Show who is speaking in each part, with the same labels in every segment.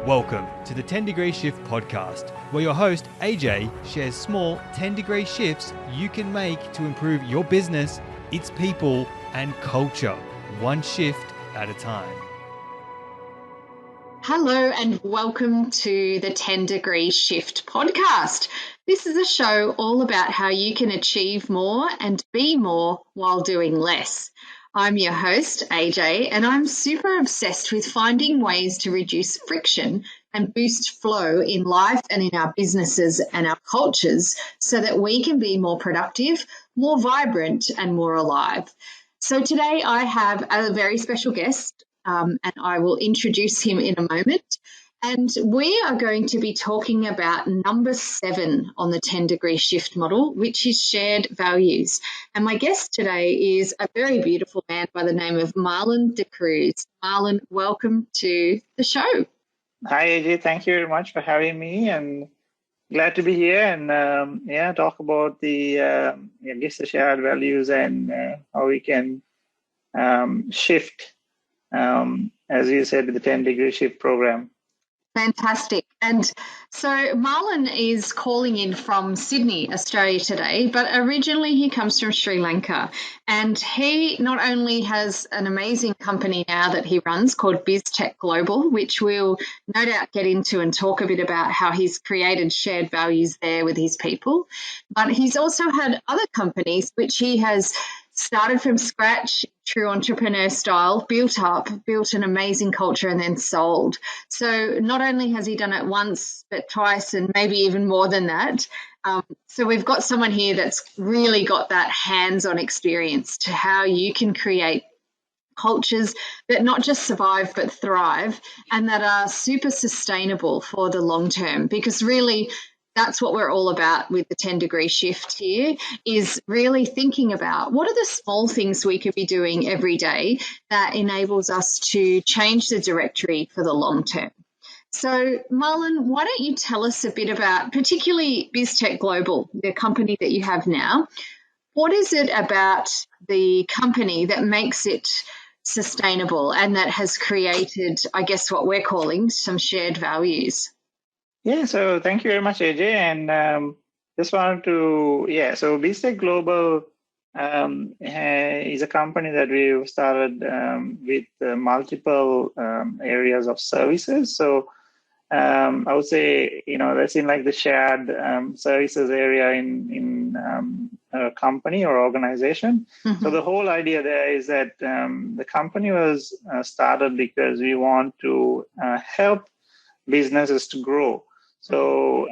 Speaker 1: Welcome to the 10 Degree Shift podcast, where your host, AJ, shares small 10-degree shifts you can make to improve your business, its people, and culture, one shift at a time.
Speaker 2: Hello and welcome to the 10 Degree Shift podcast. This is a show all about how you can achieve more and be more while doing less. I'm your host, AJ, and I'm super obsessed with finding ways to reduce friction and boost flow in life and in our businesses and our cultures so that we can be more productive, more vibrant, and more alive. So today I have a very special guest, and I will introduce him in a moment. And we are going to be talking about number 7 on the 10 degree shift model, which is shared values. And my guest today is a very beautiful man by the name of Marlon De Cruz. Marlon, welcome to the show.
Speaker 3: Hi, AJ. Thank you very much for having me, and glad to be here and talk about the the shared values and how we can shift, as you said, the 10 degree shift program.
Speaker 2: Fantastic. And so Marlon is calling in from Sydney, Australia today, but originally he comes from Sri Lanka. And he not only has an amazing company now that he runs called BISTEC Global, which we'll no doubt get into and talk a bit about how he's created shared values there with his people, but he's also had other companies which he has started from scratch, true entrepreneur style, built an amazing culture and then sold. So not only has he done it once, but twice and maybe even more than that. So we've got someone here that's really got that hands-on experience to how you can create cultures that not just survive but thrive and that are super sustainable for the long term, because really that's what we're all about with the 10 degree shift here, is really thinking about what are the small things we could be doing every day that enables us to change the directory for the long term. So Marlon, why don't you tell us a bit about particularly BISTEC Global, the company that you have now. What is it about the company that makes it sustainable and that has created, I guess, what we're calling some shared values?
Speaker 3: Yeah, so thank you very much, AJ. And just wanted to, so BISTEC Global is a company that we've started with multiple areas of services. So I would say, that's in like the shared services area in a company or organization. Mm-hmm. So the whole idea there is that the company was started because we want to help businesses to grow. So,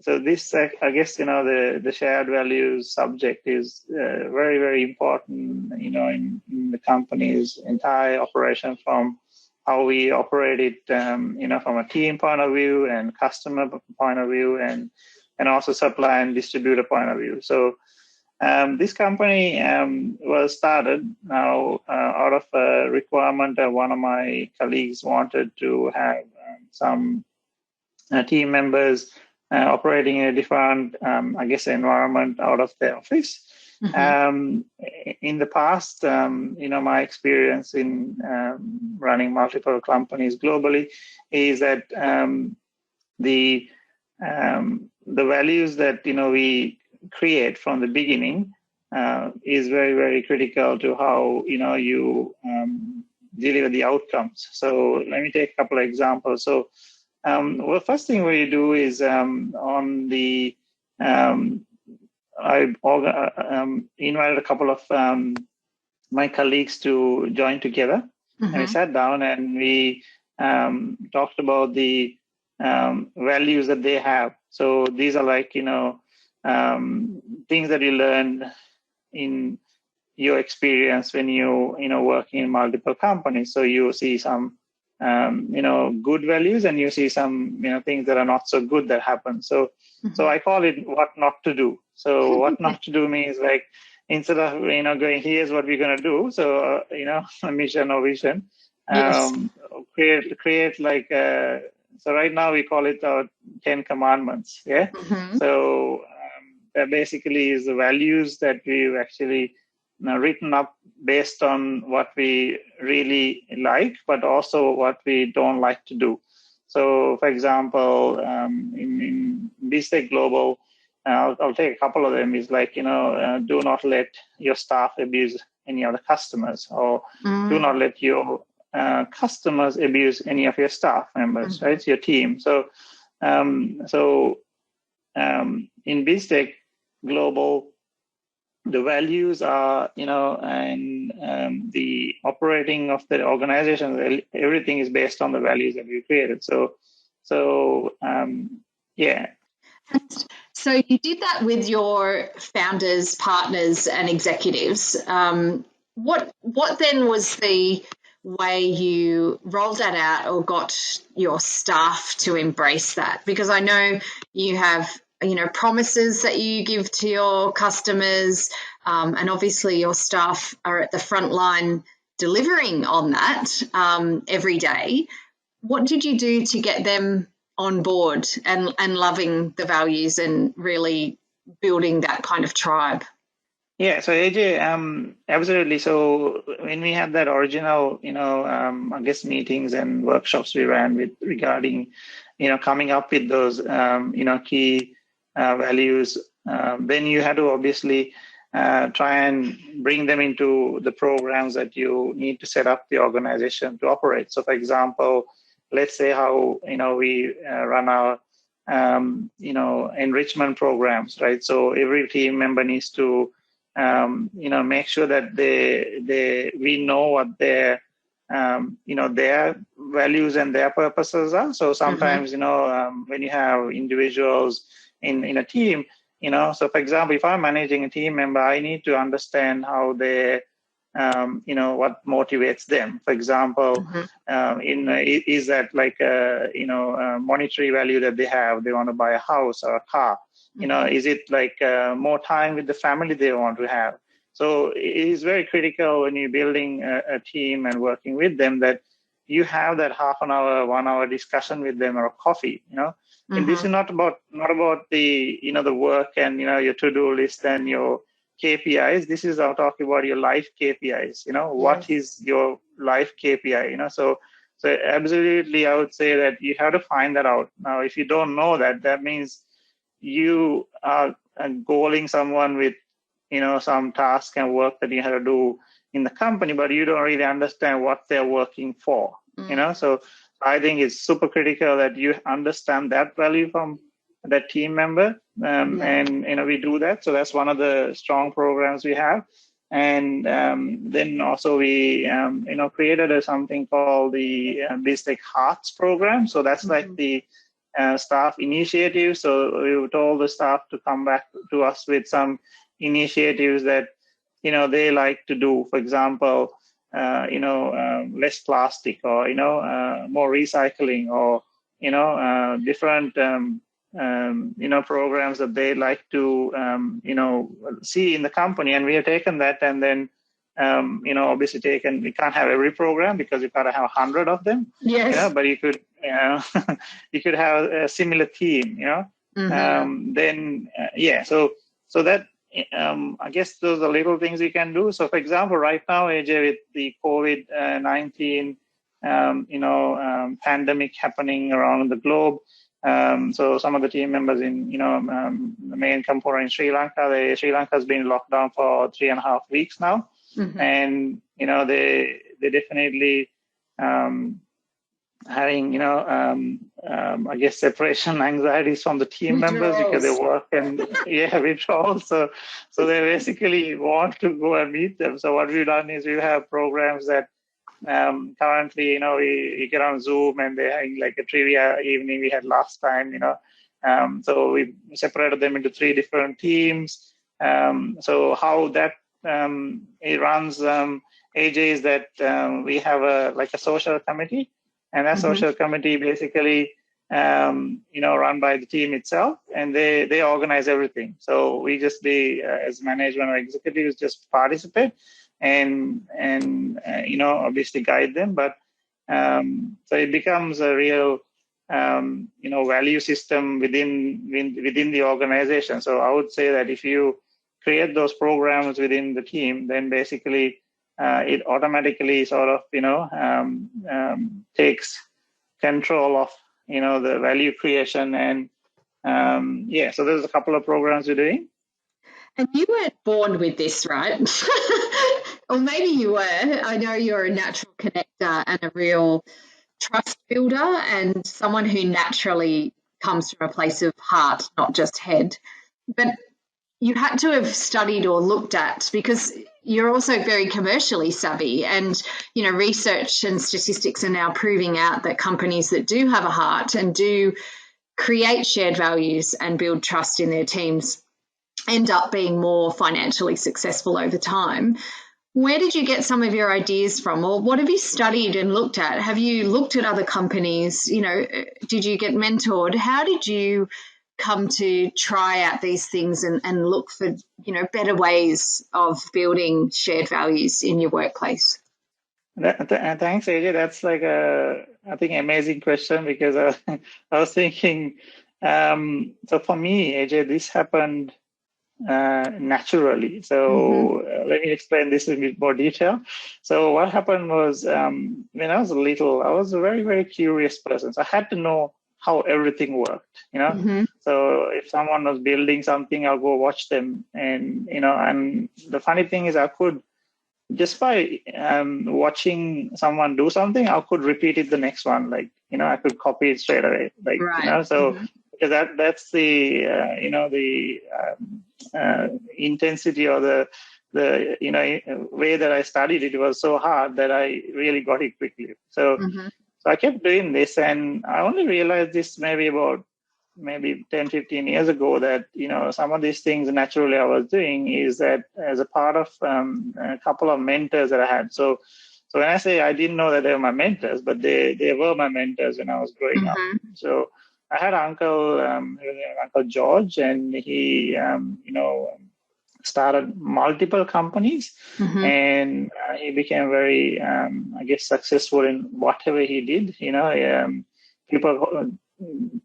Speaker 3: this, I guess, the shared values subject is very, very important, in the company's entire operation, from how we operate it, from a team point of view and customer point of view, and also supply and distributor point of view. So, this company was started now out of a requirement that one of my colleagues wanted to have some team members operating in a different, environment out of the office. Mm-hmm. In the past, my experience in running multiple companies globally is that the values that we create from the beginning is very, very critical to how you deliver the outcomes. So let me take a couple of examples. So first thing we do is on the I invited a couple of my colleagues to join together. Mm-hmm. And we sat down and we talked about the values that they have. So these are like things that you learn in your experience when you working in multiple companies. So you see some good values, and you see some, things that are not so good that happen. So, mm-hmm. So I call it what not to do. So what not to do means, like, instead of, going, here's what we're going to do. So, a mission or vision, yes. create like, so right now we call it our 10 commandments. Yeah. Mm-hmm. So that basically is the values that we've actually written up based on what we really like, but also what we don't like to do. So, for example, in BISTEC Global, I'll take a couple of them. Is like, do not let your staff abuse any of the customers, or do not let your customers abuse any of your staff members, right? It's your team. So, in BISTEC Global, the values are, and the operating of the organization, everything is based on the values that we created. Yeah.
Speaker 2: So you did that with your founders, partners, and executives. What then was the way you rolled that out or got your staff to embrace that? Because I know you have, promises that you give to your customers, and obviously your staff are at the front line delivering on that every day. What did you do to get them on board and loving the values and really building that kind of tribe?
Speaker 3: Yeah, so AJ, absolutely. So when we had that original, I guess meetings and workshops we ran regarding, coming up with those, key values, then you had to obviously try and bring them into the programs that you need to set up the organization to operate. So, for example, let's say how we run our enrichment programs, right? So every team member needs to make sure that we know what their their values and their purposes are. So sometimes when you have individuals in a team, so for example, if I'm managing a team member, I need to understand how they what motivates them. For example, is that like a monetary value that they have? They want to buy a house or a car. Is it like more time with the family they want to have? So it is very critical when you're building a team and working with them that you have that half an hour, 1 hour discussion with them or a coffee. And this is not about the the work and your to-do list and your KPIs. This is talking about your life KPIs. What is your life KPI? So absolutely, I would say that you have to find that out. Now, if you don't know that, that means you are goaling someone with some task and work that you have to do in the company, but you don't really understand what they're working for. So I think it's super critical that you understand that value from that team member, and we do that. So that's one of the strong programs we have. And then also we created something called the BISTEC Hearts program. So that's like the staff initiative. So we told the staff to come back to us with some initiatives that they like to do. For example, less plastic, or more recycling, or different programs that they like to see in the company. And we have taken that, and then obviously we can't have every program because you gotta have 100 of them.
Speaker 2: Yes.
Speaker 3: But you could you could have a similar theme. So that I guess those are little things you can do. So, for example, right now, AJ, with the COVID-19 pandemic happening around the globe, so some of the team members in the main component in Sri Lanka, Sri Lanka has been locked down for 3.5 weeks now, and they definitely having I guess separation anxieties from the team members because they work and withdrawals. So they basically want to go and meet them. So what we've done is we have programs that currently we get on Zoom, and they're having like a trivia evening we had last time. So we separated them into 3 different teams. So how that it runs, AJ, is that we have a social committee. And that social committee basically, run by the team itself, and they organize everything. So we just as management or executives, just participate and obviously guide them. But so it becomes a real, value system within the organization. So I would say that if you create those programs within the team, then basically it automatically sort of, takes control of, the value creation. And so there's a couple of programs we're doing.
Speaker 2: And you weren't born with this, right? Or maybe you were. I know you're a natural connector and a real trust builder and someone who naturally comes from a place of heart, not just head. But you had to have studied or looked at, because you're also very commercially savvy, and research and statistics are now proving out that companies that do have a heart and do create shared values and build trust in their teams end up being more financially successful over time. Where did you get some of your ideas from, or what have you studied and looked at? Have you looked at other companies? Did you get mentored? How did you come to try out these things and look for, better ways of building shared values in your workplace?
Speaker 3: Thanks, AJ. That's like I think, amazing question, because I was thinking, so for me, AJ, this happened naturally. So let me explain this in a bit more detail. So what happened was, when I was little, I was a very, very curious person. So I had to know how everything worked, So if someone was building something, I'll go watch them. And, and the funny thing is, I could, just by watching someone do something, I could repeat it the next one. Like, I could copy it straight away. Like,
Speaker 2: right.
Speaker 3: So because that's the, intensity, or the way that I studied it was so hard that I really got it quickly. So I kept doing this, and I only realized this maybe 10, 15 years ago, that, some of these things naturally I was doing is that as a part of a couple of mentors that I had. So when I say I didn't know that they were my mentors, but they were my mentors when I was growing up. So I had Uncle George, and he, started multiple companies, and he became very, successful in whatever he did. People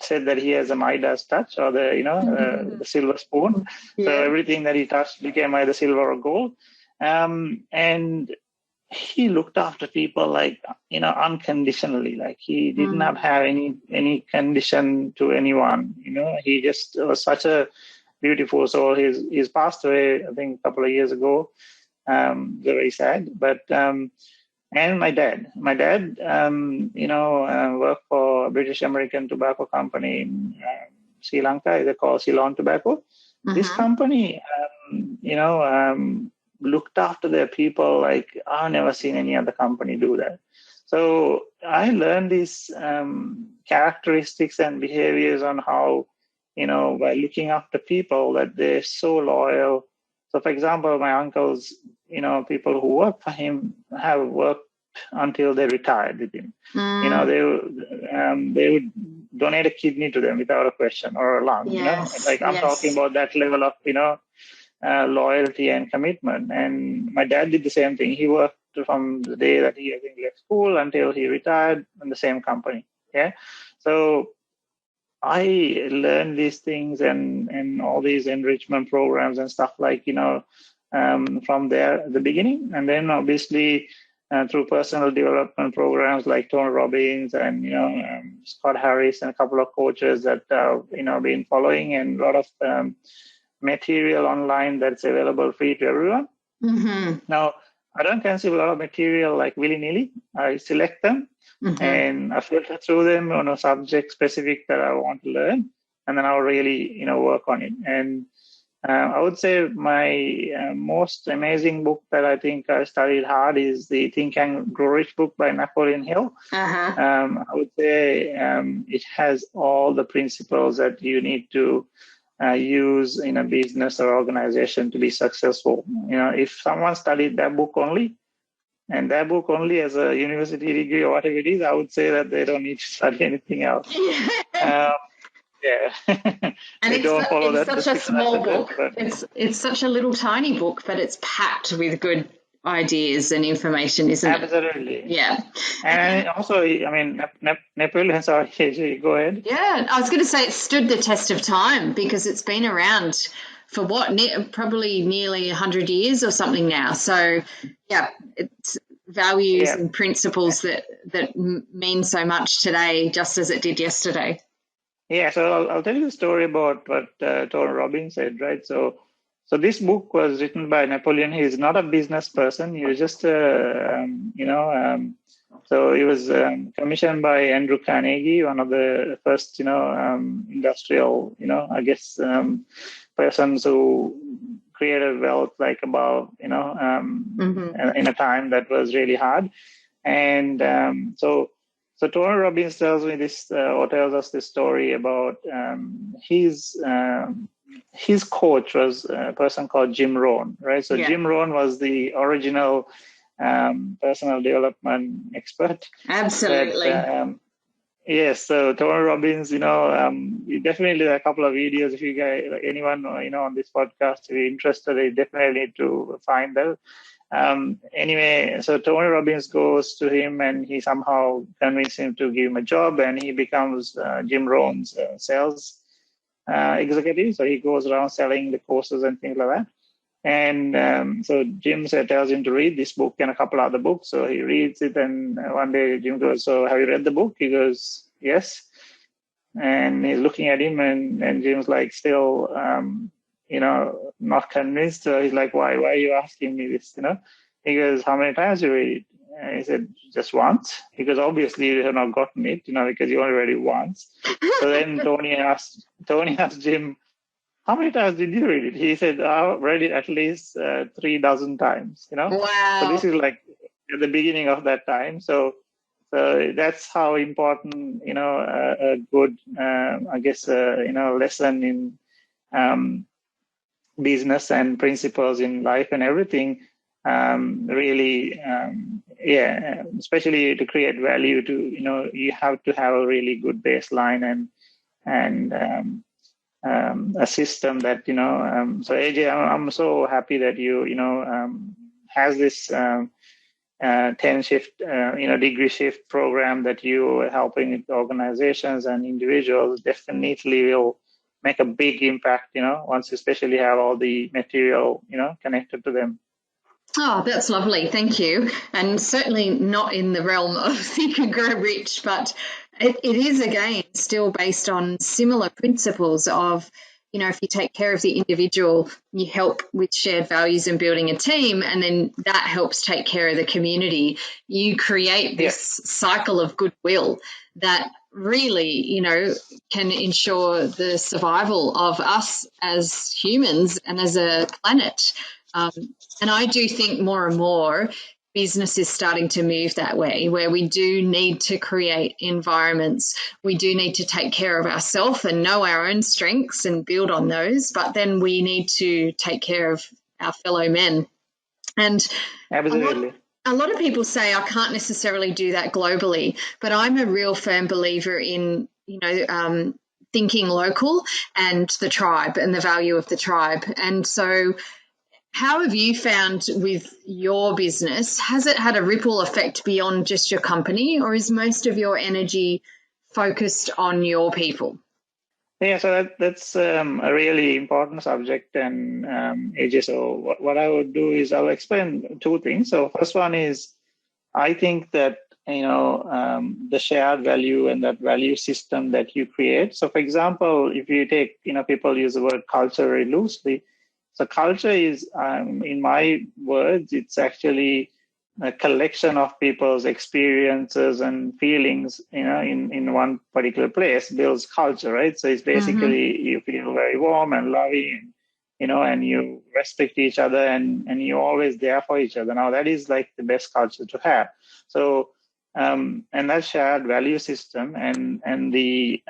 Speaker 3: said that he has a Midas touch, or the silver spoon. Yeah. So everything that he touched became either silver or gold. And he looked after people like, unconditionally. Like, he did not have any condition to anyone. He just was such a beautiful soul. He's passed away, I think, a couple of years ago. Very sad. But and my dad, worked for a British American tobacco company in Sri Lanka. They're called Ceylon Tobacco. This company, looked after their people like I've never seen any other company do that. So I learned these characteristics and behaviors on how, by looking after people, that they're so loyal. So, for example, my uncles, people who work for him have worked until they retired with him. They would donate a kidney to them without a question, or a lung.
Speaker 2: Yes,
Speaker 3: I'm talking about that level of, loyalty and commitment. And my dad did the same thing. He worked from the day that he, I think, left school until he retired in the same company. Yeah. So I learned these things and all these enrichment programs and stuff like, from there at the beginning. And then obviously through personal development programs like Tony Robbins and, Scott Harris and a couple of coaches that, been following, and a lot of material online that's available free to everyone. Now, I don't consume a lot of material like willy-nilly. I select them and I filter through them on a subject specific that I want to learn, and then I'll really, work on it. And I would say my most amazing book that I think I studied hard is the Think and Grow Rich book by Napoleon Hill. I would say it has all the principles that you need to use in a business or organization to be successful. If someone studied that book only, and that book only as a university degree or whatever it is, I would say that they don't need to study anything else.
Speaker 2: And it's such a small book. It's such a little tiny book, but it's packed with good ideas and information, isn't it?
Speaker 3: Absolutely.
Speaker 2: Yeah.
Speaker 3: And also, Napoleon, sorry, go ahead.
Speaker 2: Yeah, I was going to say it stood the test of time, because it's been around for probably nearly 100 years or something now. So, yeah, it's values and principles that that means so much today, just as it did yesterday?
Speaker 3: Yeah, so I'll tell you a story about what Tony Robbins said, right? So this book was written by Napoleon. He's not a business person. He was just, so it was commissioned by Andrew Carnegie, one of the first, industrial, persons who created wealth like about, in a time that was really hard. And so Tony Robbins tells me this, or tells us this story about his coach was a person called Jim Rohn, right? So Jim Rohn was the original personal development expert.
Speaker 2: Absolutely.
Speaker 3: Yes, so Tony Robbins, definitely there are a couple of videos. If you guys, anyone, on this podcast, if you're interested, you definitely need to find them. Anyway, so Tony Robbins goes to him and he somehow convinces him to give him a job, and he becomes Jim Rohn's sales executive. So he goes around selling the courses and things like that. And so Jim tells him to read this book and a couple other books. So he reads it, and one day Jim goes, "So have you read the book?" He goes, "Yes." And he's looking at him, and Jim's like, still, not convinced. So he's like, why are you asking me this? He goes, "How many times you read it?" And he said, "Just once." He goes, "Obviously you have not gotten it, because you only read it once." So then Tony asked Jim, "How many times did you read it?" He said, "I read it at least 3,000 times,
Speaker 2: Wow.
Speaker 3: So this is like at the beginning of that time. So that's how important, a good, lesson in business and principles in life and everything, really, especially to create value to, you have to have a really good baseline and a system that, so AJ, I'm so happy that you, has this 10 shift, degree shift program that you are helping organizations and individuals. Definitely will make a big impact, once you especially have all the material, connected to them.
Speaker 2: Oh, that's lovely. Thank you. And certainly not in the realm of Think and Grow Rich, but it is, again, still based on similar principles of, if you take care of the individual, you help with shared values and building a team, and then that helps take care of the community. You create this cycle of goodwill that really, can ensure the survival of us as humans and as a planet. And I do think more and more business is starting to move that way, where we do need to create environments. We do need to take care of ourselves and know our own strengths and build on those, but then we need to take care of our fellow men. And
Speaker 3: absolutely.
Speaker 2: A lot of people say I can't necessarily do that globally, but I'm a real firm believer in, thinking local and the tribe and the value of the tribe. And so how have you found with your business? Has it had a ripple effect beyond just your company, or is most of your energy focused on your people?
Speaker 3: Yeah, so that's a really important subject. And AJ, so what I would do is I'll explain two things. So first one is, I think that, the shared value and that value system that you create. So for example, if you take, people use the word culture very loosely. So culture is, in my words, it's actually a collection of people's experiences and feelings, in one particular place builds culture, right? So it's basically you feel very warm and loving, and you respect each other and you're always there for each other. Now that is like the best culture to have. So, and that shared value system and the,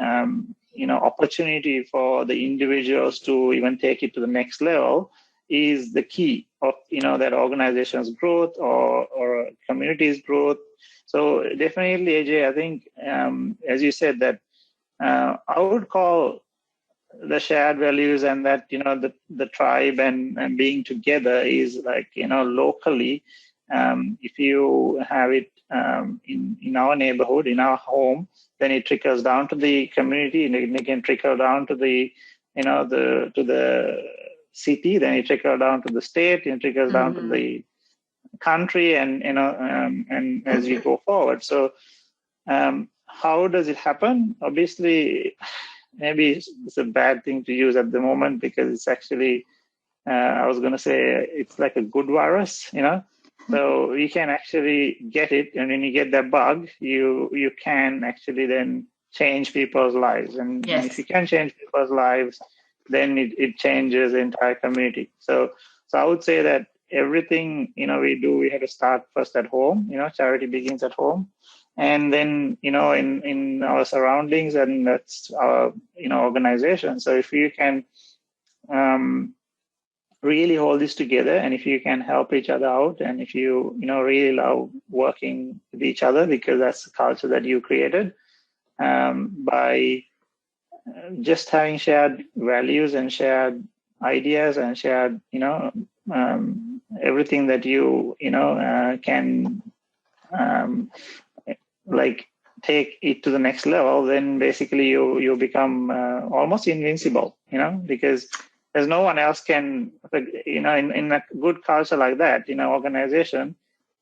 Speaker 3: opportunity for the individuals to even take it to the next level is the key of, that organization's growth or a community's growth. So definitely, AJ, I think, as you said, that I would call the shared values and that, the tribe and being together is like, locally, if you have it in our neighborhood, in our home, then it trickles down to the community, and it can trickle down to the, to the city, then it trickles down to the state, and it trickles down to the country, and and as we go forward. So how does it happen? Obviously, maybe it's a bad thing to use at the moment because it's actually, I was going to say, it's like a good virus, So you can actually get it, and when you get that bug, you can actually then change people's lives. And if you can change people's lives, then it changes the entire community. So I would say that everything, we do, we have to start first at home. Charity begins at home. And then, in our surroundings, and that's our, organization. So if you can really hold this together, and if you can help each other out, and if you, really love working with each other, because that's the culture that you created, by just having shared values and shared ideas and shared, everything that you, can like take it to the next level, then basically you become almost invincible, because there's no one else can, in a good culture like that, organization.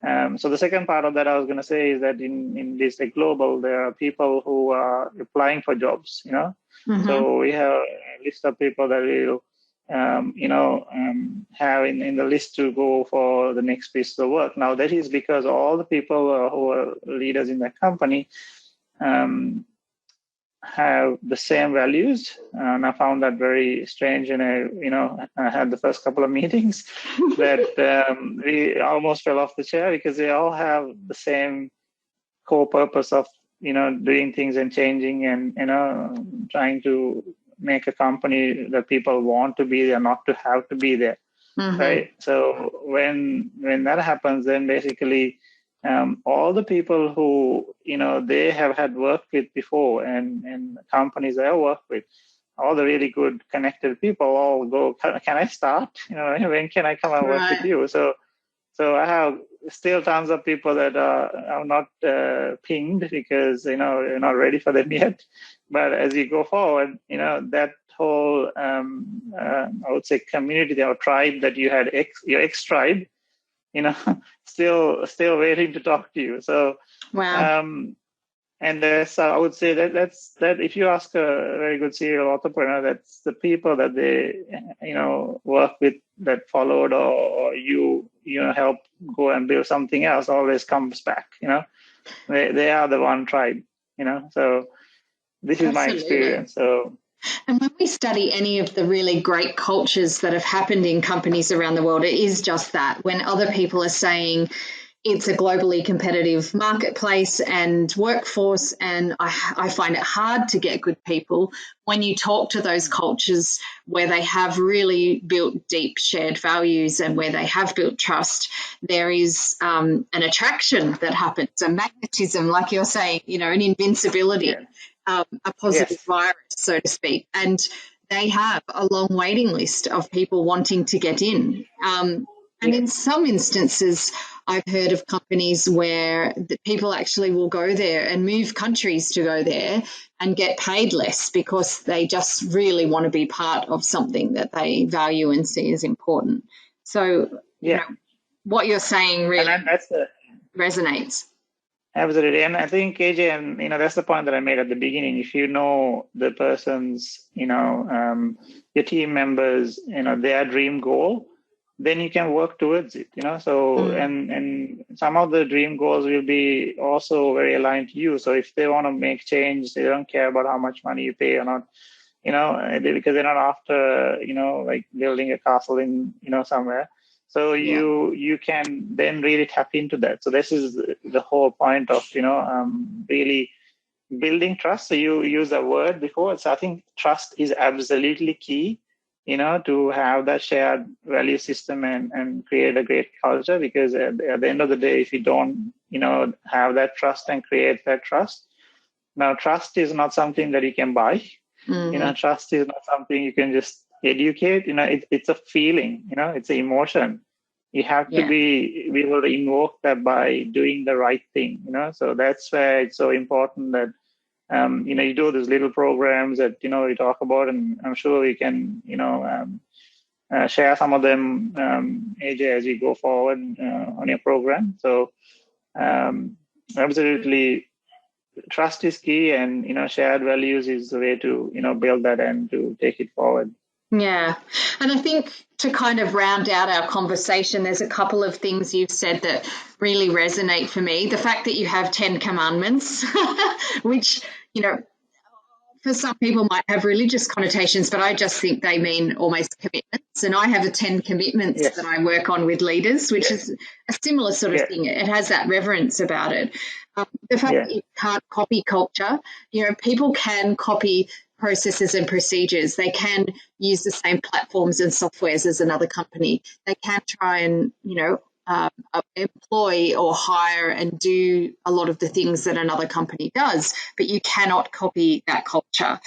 Speaker 3: So the second part of that I was going to say is that in BISTEC Global, there are people who are applying for jobs, So we have a list of people that will, have in the list to go for the next piece of work. Now, that is because all the people who are leaders in that company have the same values. And I found that very strange. And I had the first couple of meetings that we almost fell off the chair because they all have the same core purpose of, doing things and changing and, trying to make a company that people want to be there, not to have to be there. Right. So when that happens, then basically all the people who, they have had worked with before and companies they have worked with, all the really good connected people all go, can I start? When can I come and work with you? So I have still tons of people that are not pinged because, you're not ready for them yet. But as you go forward, that whole, I would say community or tribe that you had, your ex-tribe, still waiting to talk to you. So,
Speaker 2: wow.
Speaker 3: And there's, I would say that's if you ask a very good serial entrepreneur, that's the people that they, work with, that followed, or you help go and build something else, always comes back. They are the one tribe. So this is my experience. So.
Speaker 2: And when we study any of the really great cultures that have happened in companies around the world, it is just that. When other people are saying it's a globally competitive marketplace and workforce, and I find it hard to get good people, when you talk to those cultures where they have really built deep shared values and where they have built trust, there is an attraction that happens, a magnetism, like you're saying, an invincibility, a positive virus, so to speak. And they have a long waiting list of people wanting to get in. And in some instances, I've heard of companies where the people actually will go there and move countries to go there and get paid less because they just really want to be part of something that they value and see as important. So, what you're saying really resonates.
Speaker 3: Absolutely. And I think, AJ, and that's the point that I made at the beginning. If you know the person's, your team members, their dream goal, then you can work towards it, So, and some of the dream goals will be also very aligned to you. So if they want to make change, they don't care about how much money you pay or not, because they're not after, like building a castle in, somewhere. So you can then really tap into that. So this is the whole point of, really building trust. So you used a word before. So I think trust is absolutely key, to have that shared value system and create a great culture. Because at the end of the day, if you don't, have that trust and create that trust, now trust is not something that you can buy. Trust is not something you can just educate. It's a feeling, it's an emotion. You have to be able to invoke that by doing the right thing, So that's where it's so important that, you do these little programs that, we talk about, and I'm sure we can, share some of them, AJ, as we go forward on your program. So absolutely trust is key, and shared values is the way to build that and to take it forward.
Speaker 2: Yeah. And I think to kind of round out our conversation, there's a couple of things you've said that really resonate for me. The fact that you have 10 commandments, which, for some people might have religious connotations, but I just think they mean almost commitments. And I have a 10 commitments that I work on with leaders, which is a similar sort of thing. It has that reverence about it. The fact that you can't copy culture, people can copy processes and procedures. They can use the same platforms and softwares as another company. They can try and, employ or hire and do a lot of the things that another company does, but you cannot copy that culture.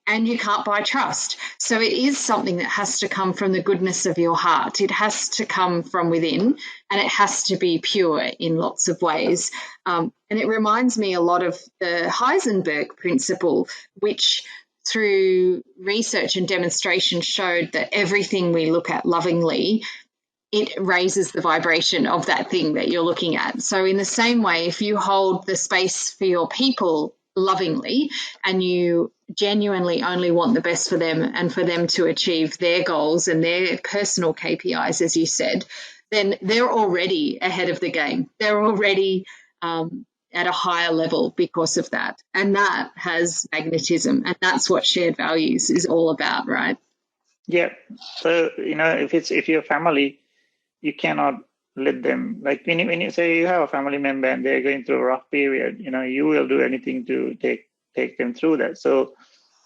Speaker 2: And you can't buy trust. So it is something that has to come from the goodness of your heart. It has to come from within, and it has to be pure in lots of ways. And it reminds me a lot of the Heisenberg principle, which through research and demonstration showed that everything we look at lovingly, it raises the vibration of that thing that you're looking at. So in the same way, if you hold the space for your people lovingly and you genuinely only want the best for them and for them to achieve their goals and their personal KPIs, as you said, then they're already ahead of the game. They're already at a higher level because of that. And that has magnetism, and that's what shared values is all about, right?
Speaker 3: Yeah. So, if you're family, you cannot let them, like when you say you have a family member and they're going through a rough period, you will do anything to take them through that. So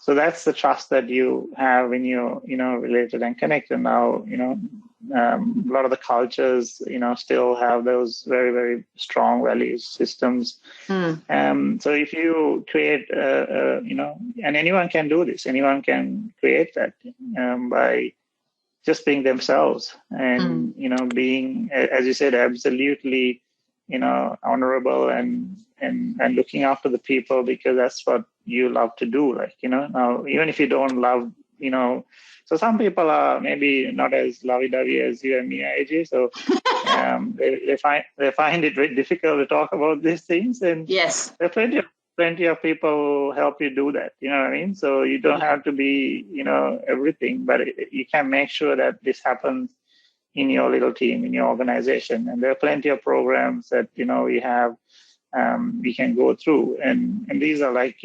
Speaker 3: that's the trust that you have when you're, related and connected. Now, a lot of the cultures, still have those very, very strong values systems. So if you create, and anyone can do this, anyone can create that by just being themselves and, being, as you said, absolutely, honorable and looking after the people, because that's what you love to do. Like, now, even if you don't love, so some people are maybe not as lovey-dovey as you and me, AJ. So they find it very difficult to talk about these things. And
Speaker 2: yes,
Speaker 3: there are plenty of people who help you do that. You know what I mean? So you don't have to be, everything, but you can make sure that this happens in your little team, in your organization. And there are plenty of programs that, we have, we can go through. And these are like,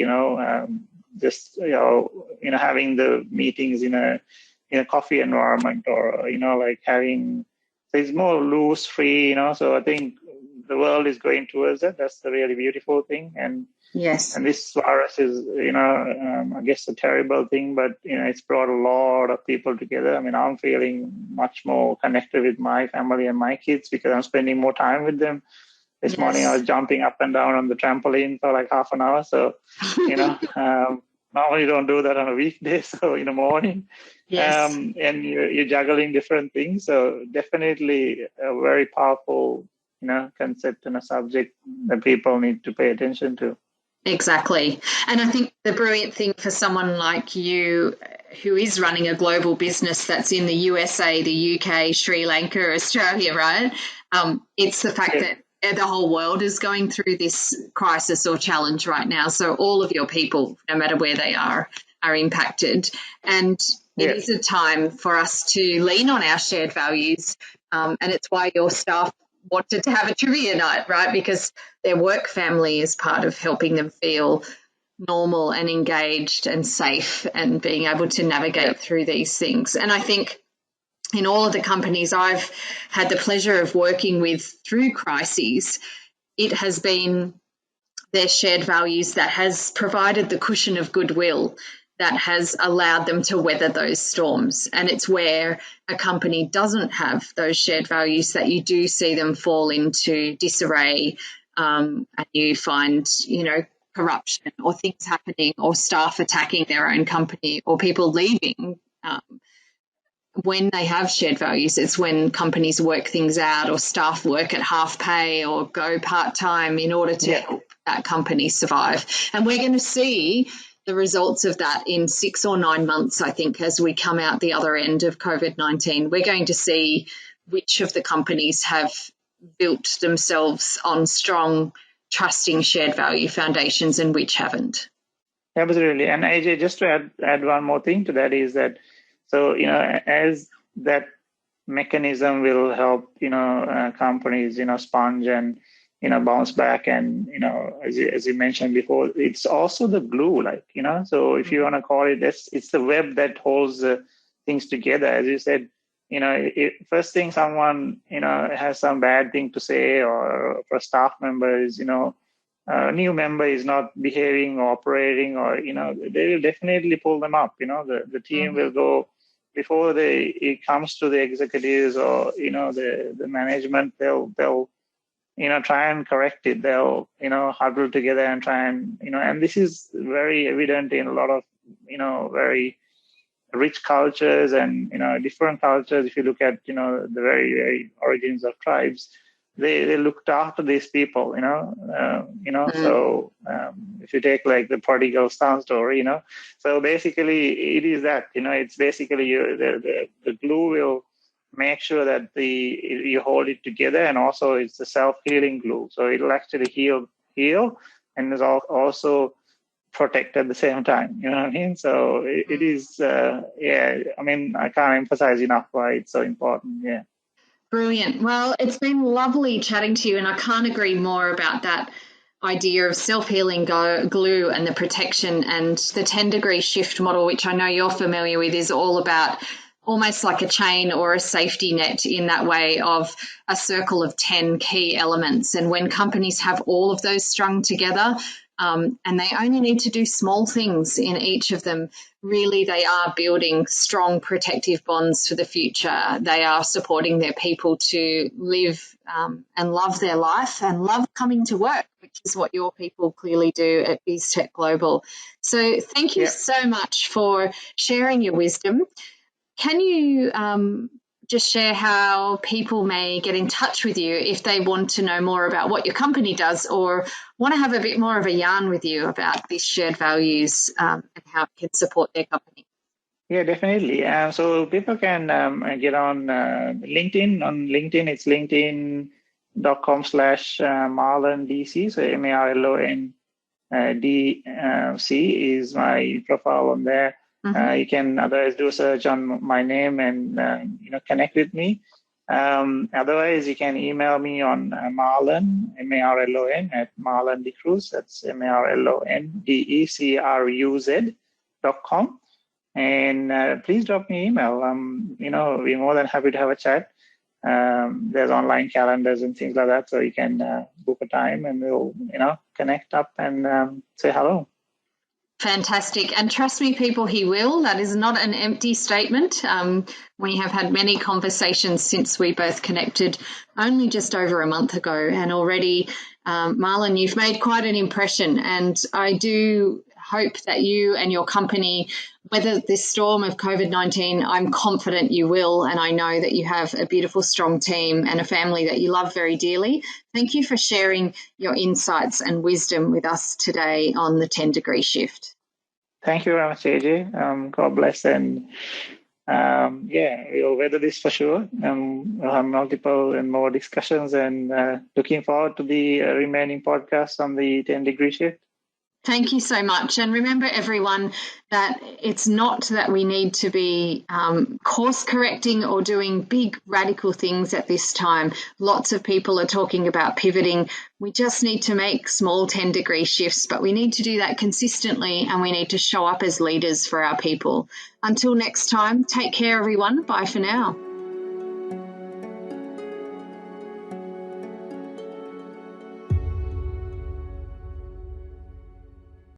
Speaker 3: just, having the meetings in a coffee environment, or, like having, so it's more loose, free, so I think the world is going towards it. That's the really beautiful thing. And
Speaker 2: yes,
Speaker 3: and this virus is, I guess a terrible thing, but, it's brought a lot of people together. I mean, I'm feeling much more connected with my family and my kids because I'm spending more time with them. This morning I was jumping up and down on the trampoline for like half an hour. So, normally you don't do that on a weekday, so in the morning. And you're juggling different things. So definitely a very powerful, concept and a subject that people need to pay attention to.
Speaker 2: Exactly. And I think the brilliant thing for someone like you who is running a global business that's in the USA, the UK, Sri Lanka, Australia, right? It's the fact that the whole world is going through this crisis or challenge right now. So all of your people, no matter where they are impacted. And it is a time for us to lean on our shared values. And it's why your staff wanted to have a trivia night, right? Because their work family is part of helping them feel normal and engaged and safe and being able to navigate through these things. And I think in all of the companies I've had the pleasure of working with through crises, it has been their shared values that has provided the cushion of goodwill that has allowed them to weather those storms. And it's where a company doesn't have those shared values that you do see them fall into disarray, and you find, corruption or things happening or staff attacking their own company or people leaving. When they have shared values, it's when companies work things out or staff work at half pay or go part-time in order to help that company survive. And we're going to see the results of that in 6 or 9 months, I think, as we come out the other end of COVID-19. We're going to see which of the companies have built themselves on strong trusting shared value foundations and which haven't.
Speaker 3: Absolutely. And AJ, just to add one more thing to that is that, so, as that mechanism will help, companies, sponge and, bounce back. And, as you mentioned before, it's also the glue, so if you want to call it, it's the web that holds things together. As you said, first thing someone, has some bad thing to say, or for a staff member is, a new member is not behaving or operating, or, they will definitely pull them up. The team will go before it comes to the executives or, the management, they'll try and correct it. They'll, huddle together and try and, and this is very evident in a lot of, very rich cultures and, different cultures. If you look at, the very, very origins of tribes, they looked after these people, So if you take like the prodigal son story, so basically it is that, it's basically the glue will make sure that you hold it together, and also it's the self-healing glue. So it'll actually heal, and is also protect at the same time. You know what I mean? So it is, I can't emphasize enough why it's so important. Yeah.
Speaker 2: Brilliant. Well, it's been lovely chatting to you, and I can't agree more about that idea of self-healing glue and the protection. And the 10-degree shift model, which I know you're familiar with, is all about almost like a chain or a safety net in that way of a circle of 10 key elements. And when companies have all of those strung together, and they only need to do small things in each of them, really they are building strong protective bonds for the future. They are supporting their people to live and love their life and love coming to work, which is what your people clearly do at BISTEC Global. So thank you so much for sharing your wisdom. Can you just share how people may get in touch with you if they want to know more about what your company does, or want to have a bit more of a yarn with you about these shared values and how it can support their company?
Speaker 3: Yeah, definitely. So people can get on LinkedIn. On LinkedIn, it's linkedin.com/MarlonDC. So MarlonDC is my profile on there. You can otherwise do a search on my name and connect with me. Otherwise, you can email me on Marlon, MARLON, at Marlon De Cruz. That's MarlonDecruz.com. And please drop me an email. We're more than happy to have a chat. There's online calendars and things like that, so you can book a time and we'll connect up and say hello.
Speaker 2: Fantastic. And trust me, people, he will. That is not an empty statement. We have had many conversations since we both connected only just over a month ago. And already, Marlon, you've made quite an impression. And I do hope that you and your company weather this storm of COVID-19. I'm confident you will. And I know that you have a beautiful, strong team and a family that you love very dearly. Thank you for sharing your insights and wisdom with us today on the 10-degree shift.
Speaker 3: Thank you very much, AJ. God bless. And we'll weather this for sure. We'll have multiple and more discussions, and looking forward to the remaining podcasts on the 10-degree shift.
Speaker 2: Thank you so much. And remember, everyone, that it's not that we need to be course correcting or doing big radical things at this time. Lots of people are talking about pivoting. We just need to make small 10-degree shifts, but we need to do that consistently, and we need to show up as leaders for our people. Until next time, take care, everyone. Bye for now.